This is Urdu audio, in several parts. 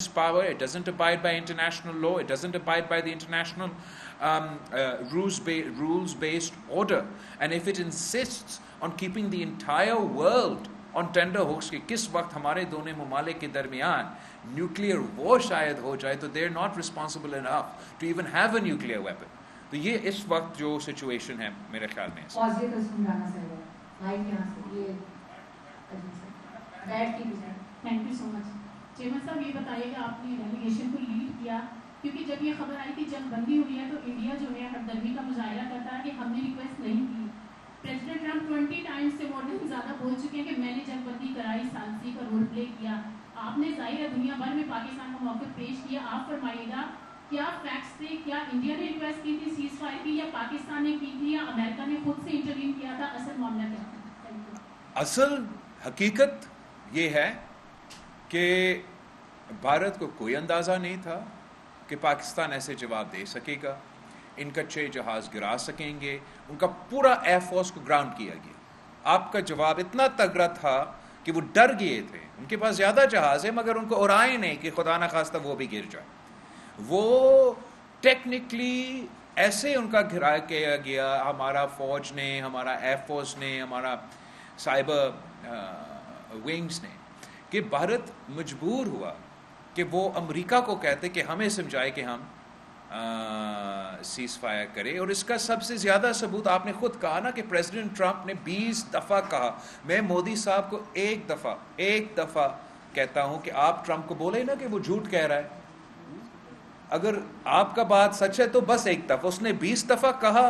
power, it doesn't abide by international law, it doesn't abide by the international rules-based order. And if it insists on keeping the entire world on tender hooks کہ کس وقت ہمارے دونوں ممالک کے درمیان نیوکلیئر وار شاید ہو جائے تو they're not responsible enough to even have a nuclear weapon. تو یہ اس وقت جو سچویشن ہے میرے خیال میں thank you so much. Chairman صاحب یہ بتائیے کہ آپ نے ڈیلیگیشن کو لیڈ کیا کیونکہ جب یہ خبر آئی کہ جنگ بندی ہوئی ہے تو انڈیا جو ہے ہمدردی کا مظاہرہ کرتا ہے کہ ہم نے ریکویسٹ نہیں کی. پریزیڈنٹ ٹرمپ 20 ٹائمز سے مور دین زیادہ بول چکے ہیں کہ میں نے جنگ بندی کرائی, ثالثی کا رول پلے کیا. آپ نے ظاہر ہے دنیا بھر میں پاکستان کا موقف پیش کیا. آپ فرمائیے گا کیا فیکٹس تھے, کیا انڈیا نے ریکویسٹ کی تھی سیز فائر کی, یا پاکستان نے کی تھی, یا امریکہ نے خود سے انٹروین کیا تھا, اصل معاملہ کیا تھا؟ اصل حقیقت یہ ہے کہ بھارت کو کوئی اندازہ نہیں تھا کہ پاکستان ایسے جواب دے سکے گا. ان کا 6 جہاز گرا سکیں گے, ان کا پورا ایئر فورس کو گراؤنڈ کیا گیا. آپ کا جواب اتنا تگڑا تھا کہ وہ ڈر گئے تھے. ان کے پاس زیادہ جہاز ہے مگر ان کو اڑائے نہیں کہ خدا نہ خواستہ وہ بھی گر جائے. وہ ٹیکنیکلی ایسے ان کا گھرا کیا گیا, ہمارا فوج نے, ہمارا ایئر فورس نے, ہمارا سائبر ونگز نے, کہ بھارت مجبور ہوا کہ وہ امریکہ کو کہتے کہ ہمیں سمجھائے کہ ہم سیز فائر کرے. اور اس کا سب سے زیادہ ثبوت آپ نے خود کہا نا کہ پریزیڈنٹ ٹرمپ نے 20 دفعہ کہا. میں مودی صاحب کو ایک دفعہ کہتا ہوں کہ آپ ٹرمپ کو بولے نا کہ وہ جھوٹ کہہ رہا ہے. اگر آپ کا بات سچ ہے تو بس ایک دفعہ, اس نے 20 دفعہ کہا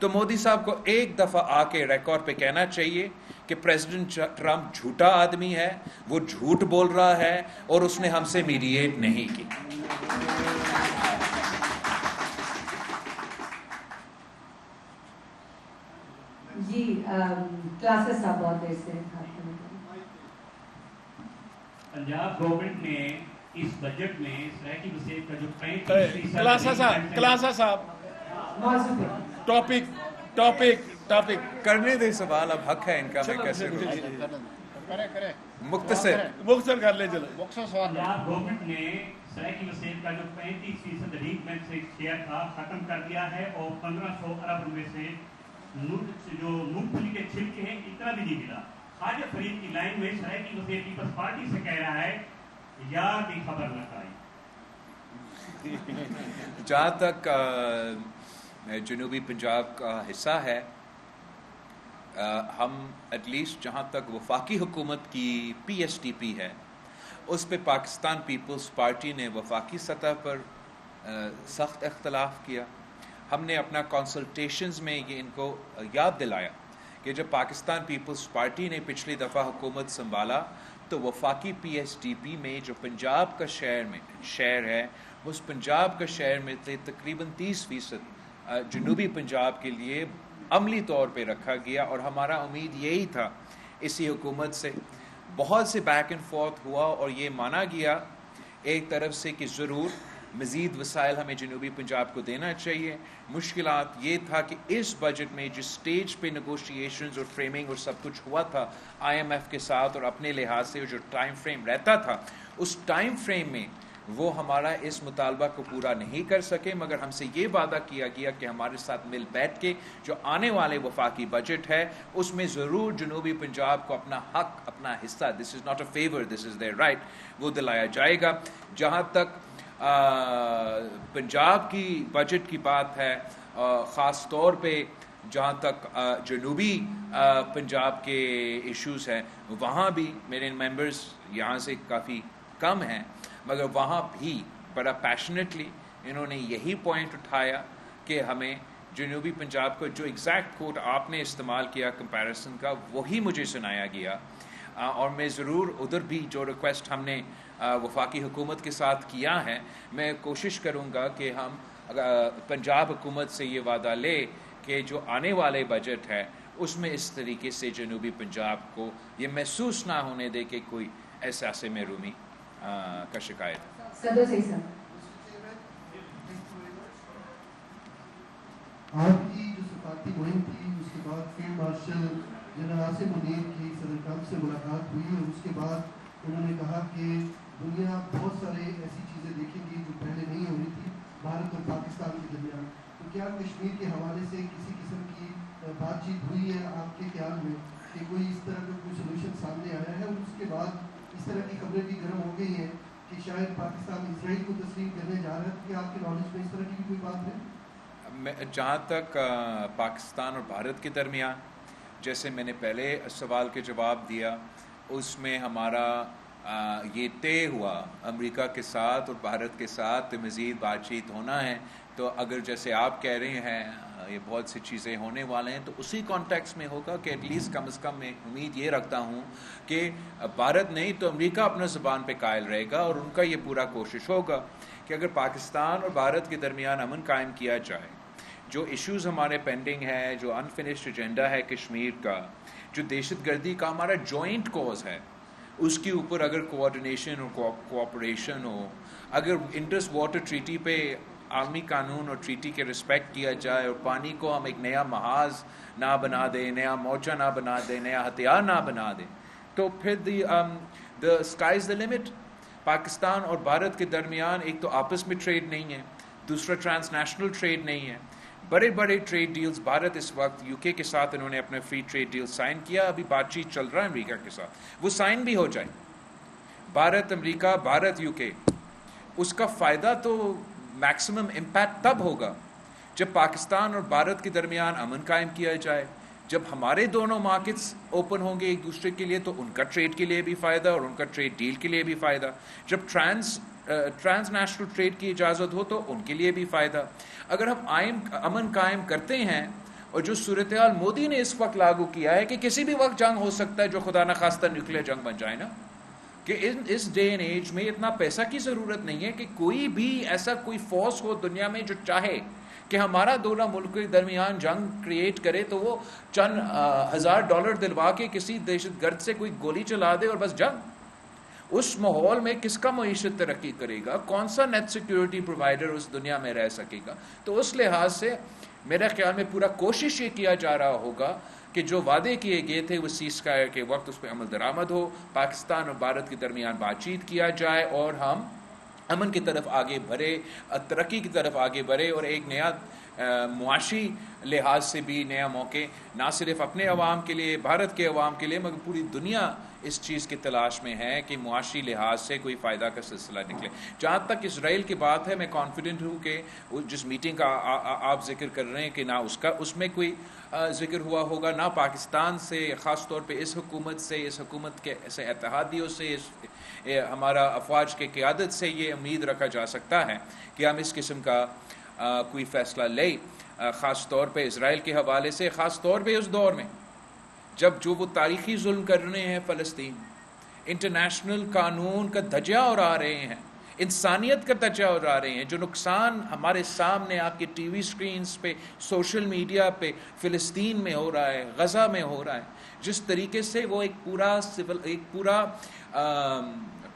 تو مودی صاحب کو ایک دفعہ آ کے ریکارڈ پہ کہنا چاہیے کہ پریزیڈنٹ ٹرمپ جھوٹا آدمی ہے, وہ جھوٹ بول رہا ہے اور اس نے ہم سے میڈیٹ نہیں کی. جی کلاسز صاحب بہت دیر سے پنجاب گورنمنٹ نے اس بجٹ میں سرائیکی وسیعت کا جو 35% کلاسا صاحب ٹاپک کرنے دے سوال, اب حق ہے ان کا. میں کیسے مختصر کر لے. چلو پنجاب گورنمنٹ نے سرائیکی وسیعت کا جو 35% ریگمنٹ سے شیئر تھا ختم کر دیا ہے, اور 1500 ارب روپے سے جو مونگ پھلی کے چھلکے ہیں اتنا بھی نہیں ملا. خواجہ فرید کی لائن میں سرائیکی وسیعت پیپلز پارٹی سے کہہ رہا ہے یار کی خبر نہ کرائی. جہاں تک جنوبی پنجاب کا حصہ ہے, ہم ایٹ لیسٹ جہاں تک وفاقی حکومت کی PSDP ہے اس پہ پاکستان پیپلز پارٹی نے وفاقی سطح پر سخت اختلاف کیا. ہم نے اپنا کنسلٹیشنز میں یہ ان کو یاد دلایا کہ جب پاکستان پیپلز پارٹی نے پچھلی دفعہ حکومت سنبھالا تو وفاقی PSDP میں جو پنجاب کا شہر ہے اس پنجاب کا شہر میں تقریباً 30% جنوبی پنجاب کے لیے عملی طور پہ رکھا گیا. اور ہمارا امید یہی تھا اسی حکومت سے. بہت سے بیک اینڈ فورتھ ہوا اور یہ مانا گیا ایک طرف سے کہ ضرور مزید وسائل ہمیں جنوبی پنجاب کو دینا چاہیے. مشکلات یہ تھا کہ اس بجٹ میں جس سٹیج پہ نیگوشیشنز اور فریمنگ اور سب کچھ ہوا تھا IMF کے ساتھ, اور اپنے لحاظ سے جو ٹائم فریم رہتا تھا اس ٹائم فریم میں وہ ہمارا اس مطالبہ کو پورا نہیں کر سکے. مگر ہم سے یہ وعدہ کیا گیا کہ ہمارے ساتھ مل بیٹھ کے جو آنے والے وفاقی بجٹ ہے اس میں ضرور جنوبی پنجاب کو اپنا حق, اپنا حصہ, this is not a favour, this is their right, وہ دلایا جائے گا. جہاں تک پنجاب کی بجٹ کی بات ہے, خاص طور پہ جہاں تک جنوبی پنجاب کے ایشوز ہیں, وہاں بھی میرے ممبرز یہاں سے کافی کم ہیں مگر وہاں بھی بڑا پیشنیٹلی انہوں نے یہی پوائنٹ اٹھایا کہ ہمیں جنوبی پنجاب کو جو ایگزیکٹ کوٹ آپ نے استعمال کیا کمپیریسن کا وہی مجھے سنایا گیا. اور میں ضرور ادھر بھی جو ریکویسٹ ہم نے وفاقی حکومت کے ساتھ کیا ہے, میں کوشش کروں گا کہ ہم پنجاب حکومت سے یہ وعدہ لے کہ جو آنے والے بجٹ ہے اس میں اس طریقے سے جنوبی پنجاب کو یہ محسوس نہ ہونے دے کہ کوئی احساس محرومی کا شکایت ہے. آپ کی جو سفارتی مہم تھی اس کے بعد field marshal general Asim Munir کی صدر ٹرمپ سے ملاقات ہوئی اور اس کے بعد انہوں نے کہا کہ دنیا بہت سارے ایسی چیزیں دیکھیں گی جو پہلے نہیں ہو رہی تھی بھارت اور پاکستان کے درمیان. تو کیا کشمیر کے حوالے سے کسی قسم کی بات چیت ہوئی ہے آپ کے خیال میں کہ کوئی اس طرح کا کوئی سولوشن سامنے آیا ہے؟ اور اس کے بعد اس طرح کی خبریں بھی گرم ہو گئی ہیں کہ شاید پاکستان اسرائیل کو تسلیم کرنے جا رہا ہے. کیا آپ کی نالج میں اس طرح کی بھی کوئی بات ہے؟ جہاں تک پاکستان اور بھارت کے درمیان، جیسے میں نے پہلے سوال کے جواب دیا، اس میں ہمارا یہ طے ہوا امریکہ کے ساتھ اور بھارت کے ساتھ مزید بات چیت ہونا ہے. تو اگر جیسے آپ کہہ رہے ہیں یہ بہت سی چیزیں ہونے والے ہیں، تو اسی کانٹیکس میں ہوگا کہ ایٹ لیسٹ کم از کم میں امید یہ رکھتا ہوں کہ بھارت نہیں تو امریکہ اپنا زبان پہ قائل رہے گا، اور ان کا یہ پورا کوشش ہوگا کہ اگر پاکستان اور بھارت کے درمیان امن قائم کیا جائے، جو ایشوز ہمارے پینڈنگ ہے، جو انفنشڈ ایجنڈا ہے کشمیر کا، جو دہشت گردی کا ہمارا جوائنٹ کوز ہے، اس کے اوپر اگر کوآرڈینیشن اور کوآپریشن ہو، اگر انٹرس واٹر ٹریٹی پہ عالمی قانون اور ٹریٹی کے رسپیکٹ کیا جائے، اور پانی کو ہم ایک نیا محاذ نہ بنا دیں، نیا موچا نہ بنا دیں، نیا ہتھیار نہ بنا دیں، تو پھر the sky is the limit. Pakistan اور بھارت کے درمیان ایک تو آپس میں ٹریڈ نہیں ہے، دوسرا ٹرانس نیشنل ٹریڈ نہیں ہے. بڑے بڑے ٹریڈ ڈیلز بھارت اس وقت یو کے ساتھ انہوں نے اپنے فری ٹریڈ ڈیل سائن کیا، ابھی بات چیت چل رہا ہے امریکہ کے ساتھ، وہ سائن بھی ہو جائے. بھارت امریکہ، بھارت یو کے، اس کا فائدہ تو میکسیمم امپیکٹ تب ہوگا جب پاکستان اور بھارت کے درمیان امن قائم کیا جائے، جب ہمارے دونوں مارکیٹس اوپن ہوں گے ایک دوسرے کے لیے، تو ان کا ٹریڈ کے لیے بھی فائدہ اور ان کا ٹریڈ ڈیل کے لیے بھی فائدہ. جب ٹرانس نیشنل ٹریڈ کی اجازت ہو تو ان کے لیے بھی فائدہ. اگر ہم امن قائم کرتے ہیں، اور جو صورتحال مودی نے اس وقت لاگو کیا ہے کہ کسی بھی وقت جنگ ہو سکتا ہے، جو خدا نخواستہ نیوکلیئر جنگ بن جائے نا، کہ اس ڈے اینڈ ایج میں اتنا پیسہ کی ضرورت نہیں ہے کہ کوئی بھی ایسا کوئی فورس ہو دنیا میں جو چاہے کہ ہمارا دونوں ملک کے درمیان جنگ کریٹ کرے، تو وہ چند $1000 دلوا کے کسی دہشت گرد سے کوئی گولی چلا دے اور بس جنگ. اس ماحول میں کس کا معیشت ترقی کرے گا؟ کون سا نیٹ سیکیورٹی پرووائڈر اس دنیا میں رہ سکے گا؟ تو اس لحاظ سے میرے خیال میں پورا کوشش یہ کیا جا رہا ہوگا کہ جو وعدے کیے گئے تھے وہ سیز فائر کے وقت اس پہ عمل درآمد ہو، پاکستان اور بھارت کے درمیان بات چیت کیا جائے، اور ہم امن کی طرف آگے بڑھے، ترقی کی طرف آگے بڑھے، اور ایک نیا معاشی لحاظ سے بھی نیا موقع نہ صرف اپنے عوام کے لیے، بھارت کے عوام کے لیے، مگر پوری دنیا اس چیز کی تلاش میں ہے کہ معاشی لحاظ سے کوئی فائدہ کا سلسلہ نکلے. جہاں تک اسرائیل کی بات ہے، میں کانفیڈنٹ ہوں کہ جس میٹنگ کا آپ ذکر کر رہے ہیں کہ نہ اس میں کوئی ذکر ہوا ہوگا، نہ پاکستان سے، خاص طور پہ اس حکومت کے ایسے اتحادیوں سے، ہمارا افواج کے قیادت سے یہ امید رکھا جا سکتا ہے کہ ہم اس قسم کا کوئی فیصلہ لیں، خاص طور پہ اسرائیل کے حوالے سے، خاص طور پہ اس دور میں جب جو وہ تاریخی ظلم کر رہے ہیں فلسطین، انٹرنیشنل قانون کا دھجا اڑا رہے ہیں، انسانیت کا دھجا اڑا رہے ہیں، جو نقصان ہمارے سامنے آپ کے ٹی وی سکرینز پہ، سوشل میڈیا پہ فلسطین میں ہو رہا ہے، غزہ میں ہو رہا ہے، جس طریقے سے وہ ایک پورا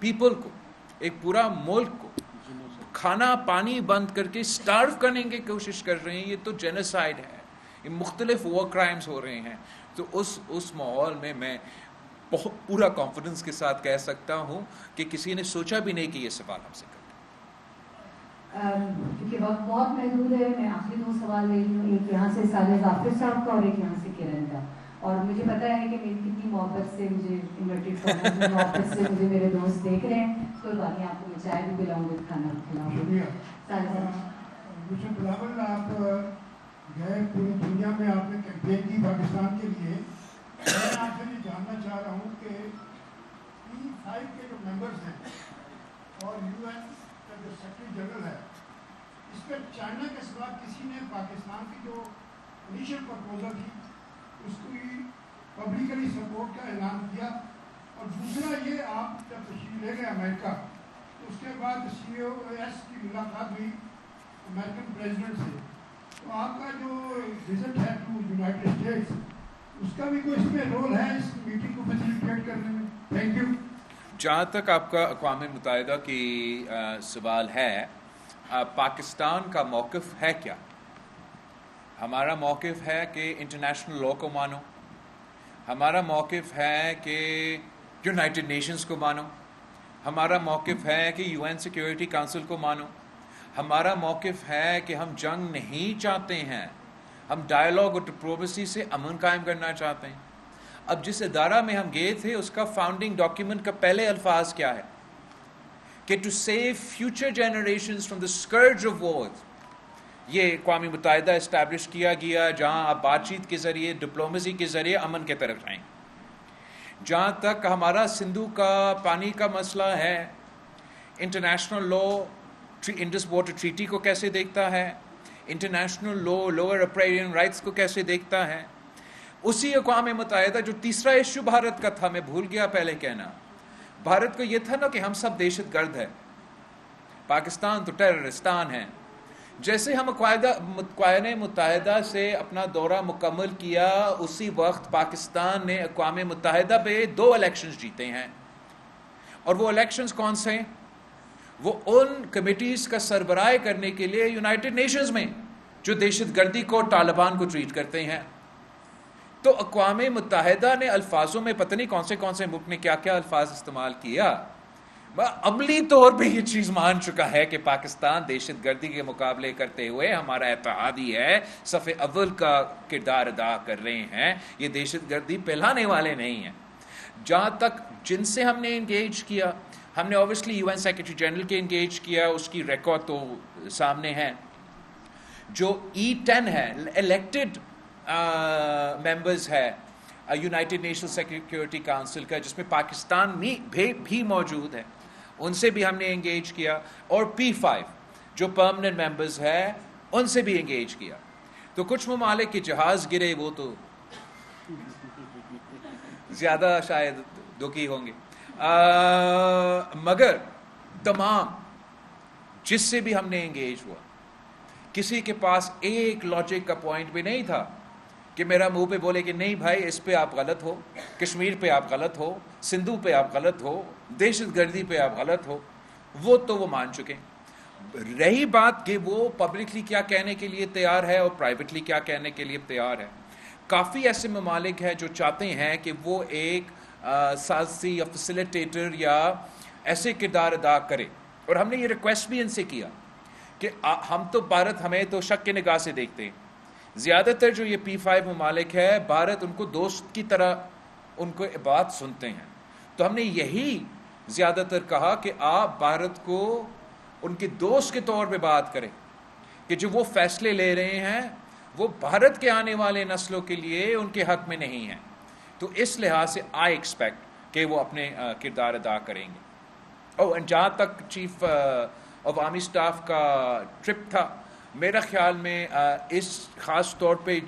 پیپل کو، ایک پورا ملک کو کھانا پانی بند کر کے سٹارو کرنے کی کوشش کر رہے ہیں، یہ تو جینوسائیڈ ہے، یہ مختلف وار کرائمز ہو رہے ہیں. تو اس ماحول میں پورا کانفیڈنس کے ساتھ کہہ سکتا ہوں کہ کسی نے سوچا بھی نہیں کہ یہ سوال ہم سے کریں. کیونکہ وقت بہت محدود ہے، میں آخری 2 سوال لے رہی ہوں، ایک یہاں سے سالے غافر صاحب کا اور ایک یہاں سے کرن کا. اور مجھے پتا ہے کہ میری کتنی محبت سے مجھے انورٹیڈ کرنا، محبت سے مجھے میرے دوست دیکھ رہے ہیں. کوئی بات نہیں، آپ کو میں چائے بھی پلاؤں گی، کھانا بھی کھلاؤں گی. بلاول، آپ گئے پوری دنیا میں، آپ نے کیمپین کی پاکستان کے لیے. میں آپ سے یہ جاننا چاہ رہا ہوں کہ P5 کے جو ممبرز ہیں اور UN کا جو سیکرٹری جنرل ہے، اس میں چائنا کے سوا کسی نے پاکستان کی جو انیشل پرپوزل تھی اس کو پبلکلی سپورٹ کا اعلان کیا؟ اور دوسرا یہ، آپ جب تشریف لے گئے امریکہ تو اس کے بعد COS کی ملاقات ہوئی امریکن پریزیڈنٹ سے، تو آپ کا جو وزٹ ہے ٹو یونائٹڈ اسٹیٹس، اس کا بھی کوئی اس میں رول ہے اس میٹنگ کو فیسیلیٹیٹ کرنے میں؟ Thank you. جہاں تک آپ کا اقوام متحدہ کی سوال ہے، پاکستان کا موقف ہے کیا؟ ہمارا موقف ہے کہ انٹرنیشنل لاء کو مانو، ہمارا موقف ہے کہ یونائٹڈ نیشنز کو مانو، ہمارا موقف ہے کہ UN سیکیورٹی کونسل کو مانو. ہمارا موقف ہے کہ ہم جنگ نہیں چاہتے ہیں, ہم ڈائیلاگ اور ڈپلومیسی سے امن قائم کرنا چاہتے ہیں. اب جس ادارہ میں ہم گئے تھے اس کا فاؤنڈنگ ڈاکیومنٹ کا پہلے الفاظ کیا ہے کہ to save future generations from the scourge of war. یہ اقوام متحدہ اسٹیبلش کیا گیا جہاں آپ بات چیت کے ذریعے, ڈپلومیسی کے ذریعے امن کے طرف جائیں. جہاں تک ہمارا سندھو کا پانی کا مسئلہ ہے, international law Indus water treaty کو کیسے دیکھتا ہے, انٹرنیشنل لا لوور اپریرین رائٹس کو کیسے دیکھتا ہے. اسی اقوام متحدہ جو تیسرا ایشو بھارت کا تھا, میں بھول گیا پہلے کہنا, بھارت کو یہ تھا نا کہ ہم سب دہشت گرد ہیں, پاکستان تو ٹیررستان ہے. جیسے ہم اقوام متحدہ سے اپنا دورہ مکمل کیا, اسی وقت پاکستان نے اقوام متحدہ پہ 2 الیکشنز جیتے ہیں. اور وہ الیکشنز کون سے ہیں؟ وہ ان کمیٹیز کا سربراہ کرنے کے لیے یونائٹڈ نیشنز میں جو دہشت گردی کو, طالبان کو ٹریٹ کرتے ہیں. تو اقوام متحدہ نے الفاظوں میں پتہ نہیں کون سے ملک نے کیا کیا الفاظ استعمال کیا, عملی طور پہ یہ چیز مان چکا ہے کہ پاکستان دہشت گردی کے مقابلے کرتے ہوئے ہمارا اتحادی ہے, صف اول کا کردار ادا کر رہے ہیں, یہ دہشت گردی پھیلانے والے نہیں ہیں. جہاں تک جن سے ہم نے انگیج کیا, ہم نے اوبیسلی UN سیکرٹری جنرل کے انگیج کیا, اس کی ریکارڈ تو سامنے ہے. جو E10 ہے, الیکٹڈ ممبرز ہے یونائٹڈ نیشنل سیکیورٹی کونسل کا, جس میں پاکستان بھی موجود ہے, ان سے بھی ہم نے انگیج کیا. اور P5 جو پرماننٹ ممبرز ہے ان سے بھی انگیج کیا. تو کچھ ممالک کے جہاز گرے, وہ تو زیادہ شاید دکھی ہوں گے, مگر تمام جس سے بھی ہم نے انگیج ہوا, کسی کے پاس ایک لاجک کا پوائنٹ بھی نہیں تھا کہ میرا منہ پہ بولے کہ نہیں بھائی اس پہ آپ غلط ہو, کشمیر پہ آپ غلط ہو, سندھو پہ آپ غلط ہو, دہشت گردی پہ آپ غلط ہو. وہ تو وہ مان چکے. رہی بات کہ وہ پبلکلی کیا کہنے کے لیے تیار ہے اور پرائیویٹلی کیا کہنے کے لیے تیار ہے, کافی ایسے ممالک ہیں جو چاہتے ہیں کہ وہ ایک سازی یا فیسیلیٹیٹر یا ایسے کردار ادا کرے. اور ہم نے یہ ریکویسٹ بھی ان سے کیا کہ ہم تو بھارت, ہمیں تو شک کی نگاہ سے دیکھتے ہیں. زیادہ تر جو یہ P5 ممالک ہے, بھارت ان کو دوست کی طرح ان کو بات سنتے ہیں. تو ہم نے یہی زیادہ تر کہا کہ آپ بھارت کو ان کے دوست کے طور پہ بات کریں کہ جو وہ فیصلے لے رہے ہیں وہ بھارت کے آنے والے نسلوں کے لیے ان کے حق میں نہیں ہیں. تو اس لحاظ سے آئی ایکسپیکٹ کہ وہ اپنے کردار ادا کریں گے. اور جہاں تک چیف عوامی اسٹاف کا ٹرپ تھا, میرا خیال میں اس خاص طور پہ